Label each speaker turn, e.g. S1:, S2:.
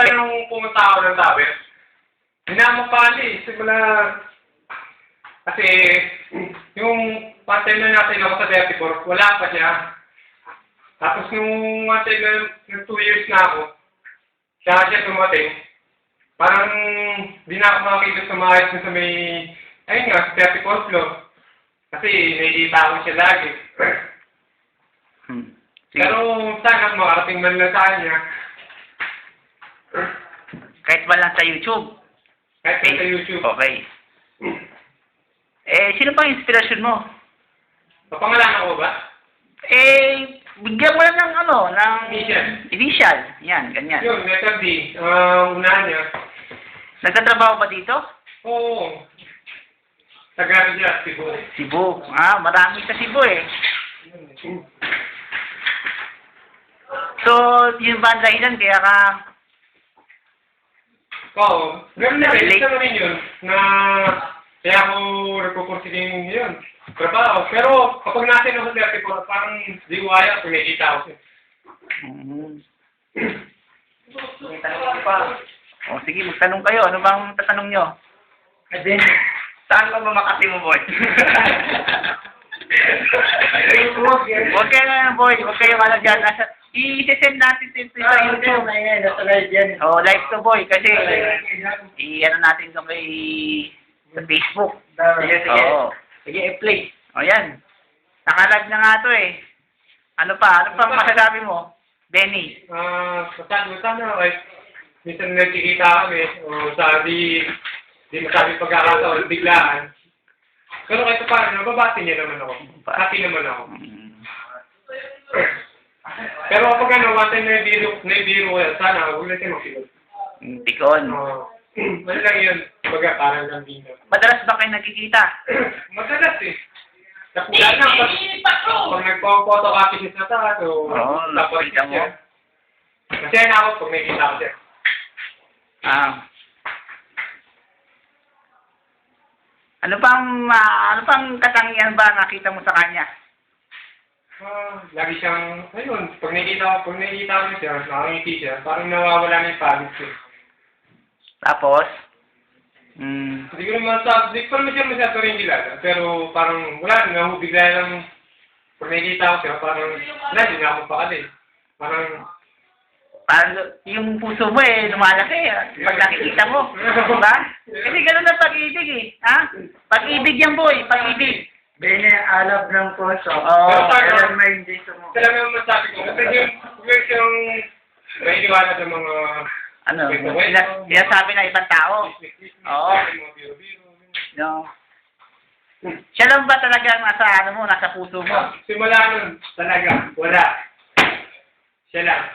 S1: simula nung pumunta ako ng Taber, hindi na mapali. Simula, kasi yung pantay na natin ako sa 34, wala pa siya. Tapos nung pantay na 2 years na ako, siya dumating. Parang di na ako makakita sa maayos na sa may, ayun nga, sa 34th floor. Kasi nakikita ko siya lagi. Pero sana makarating man lang sa kanya.
S2: Kahit ba lang sa YouTube?
S1: Kahit sa YouTube.
S2: Okay. Sino pang inspirasyon mo?
S1: Papangalanan ko ba?
S2: Bigyan mo lang ng ng...
S1: Initial.
S2: Initial. Yan, ganyan.
S1: Yun, letter D. Unahan niya.
S2: Nagtatrabaho ba dito?
S1: Oo. Taga siya, Cebu.
S2: Cebu. Marami sa Cebu eh. So, yun ba ang dahilan kaya ka...
S1: Oo. Ganun na rin.
S2: Relate?
S1: Isa na rin yun. Na kaya ako nagpupursige yun. Trabaho. Pero kapag natin ako sa 34, parang di ko kaya kung nakikita ako siya.
S2: May tanong pa. Sige, magtanong kayo. Ano bang tatanong nyo?
S3: Then, saan ka ba Makati mo, boy?
S2: Huwag kayo na, boy. Huwag kayo dyan. I-send natin ito sa YouTube.
S3: Nasa live yan.
S2: Live to, boy. Kasi, natin ito kay... sa Facebook.
S3: Sige.
S2: Oo.
S3: Sige, i-play.
S2: Yan. Nakalag na nga to eh. Ano pang masasabi mo? Benny?
S1: Sana kahit minsan nagkikita kami o sa di masabi pagkakataon, biglaan. Pero kahit paano, nababati niya naman ako. Happy naman ako. Pero kapag one time na-biro ko yan, sana huwag na siya magsilog.
S2: Tikon.
S1: Wala lang yun. Baga, parang lambino.
S2: Madalas ba kayo nagkikita?
S1: Madalas eh. Tapos na, pag nagpo-photocopy siya sa taas, o
S2: nakikita mo.
S1: Masaya na ako pag nakikita ko siya.
S2: Ano pang katangian ba nakita mo sa kanya?
S1: Lagi siyang, ayun, pag nakikita ko siya, nakangiti siya, parang nawawala na yung pagod siya.
S2: Tapos?
S1: Hindi ko naman di ko naman siya masyado rin kilala, pero parang wala, nahubigla lang, pag nakikita ko siya, parang, hindi na ako pakali. Parang
S2: yung puso mo lumalaki pag nakikita mo. Diba? Kasi ganun ang pag-ibig eh. Pag-ibig yan, boy. Pag-ibig.
S3: Bene, alab ng puso.
S1: Pero
S3: may hindi mo.
S1: talaga naman masabi ko, kasi yung siyang may iwala sa mga
S2: Sinasabi na ibang tao. Oo. No. Siya lang ba talaga nasa puso mo?
S1: Simula nun, talaga, wala. Siya lang.